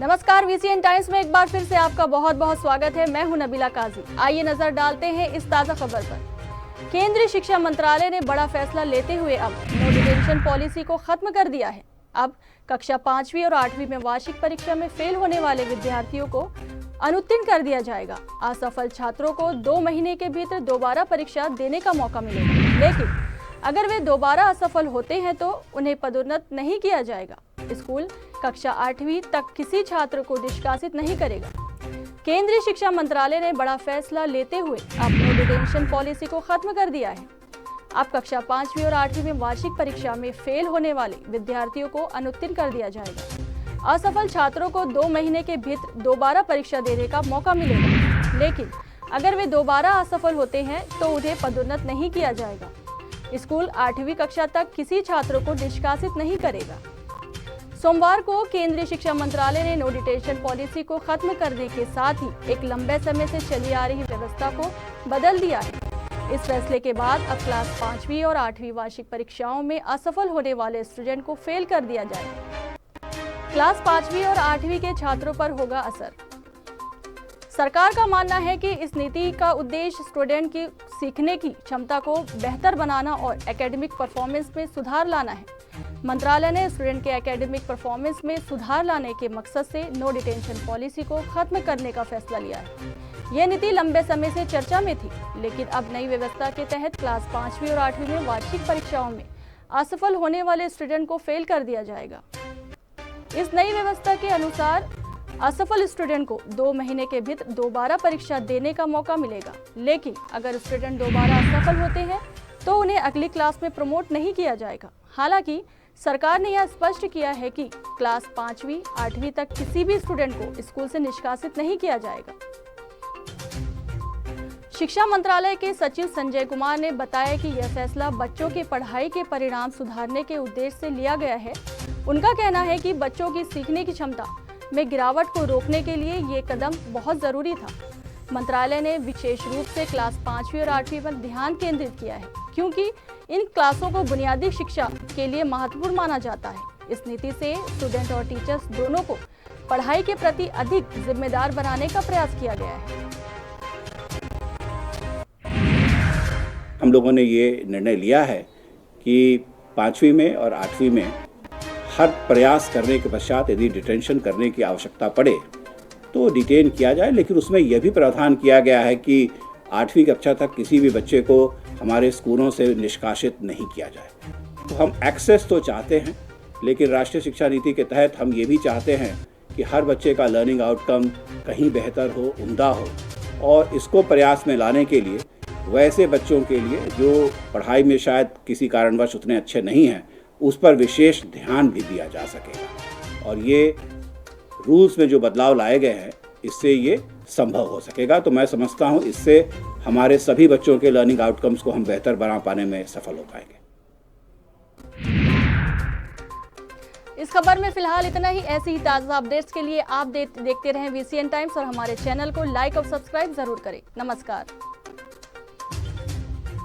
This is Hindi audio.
नमस्कार, वीसीएन टाइम्स में एक बार फिर से आपका बहुत बहुत स्वागत है। मैं हूं नबीला काजी। आइए नजर डालते हैं इस ताजा खबर पर। केंद्रीय शिक्षा मंत्रालय ने बड़ा फैसला लेते हुए अब नो डिटेंशन पॉलिसी को खत्म कर दिया है। अब कक्षा 5वीं और 8वीं में वार्षिक परीक्षा में फेल होने वाले विद्यार्थियों को अनुत्तीर्ण कर दिया जाएगा। असफल छात्रों को 2 महीने के भीतर दोबारा परीक्षा देने का मौका मिलेगा, लेकिन अगर वे दोबारा असफल होते हैं तो उन्हें पदोन्नत नहीं किया जाएगा। स्कूल कक्षा 8वीं तक किसी छात्र को निष्कासित नहीं करेगा। केंद्रीय शिक्षा मंत्रालय ने बड़ा फैसला लेते हुए अब नो डिटेंशन पॉलिसी को खत्म कर दिया है। अब कक्षा 5वीं और 8वीं में वार्षिक परीक्षा में फेल होने वाले विद्यार्थियों को अनुत्तीर्ण कर दिया जाएगा। असफल छात्रों को 2 महीने के भीतर दोबारा परीक्षा देने का मौका मिलेगा, लेकिन अगर वे दोबारा असफल होते हैं तो उन्हें पदोन्नत नहीं किया जाएगा। स्कूल 8वीं कक्षा तक किसी छात्र को निष्कासित नहीं करेगा। सोमवार को केंद्रीय शिक्षा मंत्रालय ने नो डिटेंशन पॉलिसी को खत्म करने के साथ ही एक लंबे समय से चली आ रही व्यवस्था को बदल दिया है। इस फैसले के बाद अब क्लास 5वीं और 8वीं वार्षिक परीक्षाओं में असफल होने वाले स्टूडेंट को फेल कर दिया जाएगा। क्लास 5वीं और 8वीं के छात्रों पर होगा असर। सरकार का मानना है कि इस नीति का उद्देश्य स्टूडेंट की सीखने की क्षमता को बेहतर बनाना और एकेडमिक परफॉर्मेंस में सुधार लाना है। मंत्रालय ने स्टूडेंट के एकेडमिक परफॉर्मेंस में सुधार लाने के मकसद से नो डिटेंशन पॉलिसी को खत्म करने का फैसला लिया है। यह नीति लंबे समय से चर्चा में थी, लेकिन अब नई व्यवस्था के तहत क्लास 5वीं और 8वीं में वार्षिक परीक्षाओं में असफल होने वाले स्टूडेंट को फेल कर दिया जाएगा। इस नई व्यवस्था के अनुसार असफल स्टूडेंट को 2 महीने के भीतर दोबारा परीक्षा देने का मौका मिलेगा, लेकिन अगर स्टूडेंट दोबारा असफल होते हैं तो उन्हें अगली क्लास में प्रमोट नहीं किया जाएगा। हालांकि सरकार ने यह स्पष्ट किया है कि क्लास 5वीं 8वीं तक किसी भी स्टूडेंट को स्कूल से निष्कासित नहीं किया जाएगा। शिक्षा मंत्रालय के सचिव संजय कुमार ने बताया कि यह फैसला बच्चों की पढ़ाई के परिणाम सुधारने के उद्देश्य से लिया गया है। उनका कहना है कि बच्चों की सीखने की क्षमता में गिरावट को रोकने के लिए ये कदम बहुत जरूरी था। मंत्रालय ने विशेष रूप से क्लास 5वीं और 8वीं पर ध्यान केंद्रित किया है, क्योंकि इन क्लासों को बुनियादी शिक्षा के लिए महत्वपूर्ण माना जाता है। इस नीति से स्टूडेंट और टीचर्स दोनों को पढ़ाई के प्रति अधिक जिम्मेदार बनाने का प्रयास किया गया है। हम लोगों ने ये निर्णय लिया है कि 5वीं में और 8वीं में हर प्रयास करने के पश्चात यदि डिटेंशन करने की आवश्यकता पड़े तो डिटेन किया जाए, लेकिन उसमें यह भी प्रावधान किया गया है कि 8वीं कक्षा तक किसी भी बच्चे को हमारे स्कूलों से निष्कासित नहीं किया जाए। तो हम एक्सेस तो चाहते हैं, लेकिन राष्ट्रीय शिक्षा नीति के तहत हम ये भी चाहते हैं कि हर बच्चे का लर्निंग आउटकम कहीं बेहतर हो, उम्दा हो, और इसको प्रयास में लाने के लिए वैसे बच्चों के लिए जो पढ़ाई में शायद किसी कारणवश उतने अच्छे नहीं हैं, उस पर विशेष ध्यान भी दिया जा सकेगा। और ये रूल्स में जो बदलाव लाए गए हैं, इससे ये संभव हो सकेगा। तो मैं समझता हूँ इससे हमारे सभी बच्चों के लर्निंग आउटकम्स को हम बेहतर बना पाने में सफल हो पाएंगे। इस खबर में फिलहाल इतना ही। ऐसी ही ताज़ा अपडेट्स के लिए आप देखते रहें वीसीएन टाइम्स और हमारे चैनल को लाइक और सब्सक्राइब जरूर करें। नमस्कार।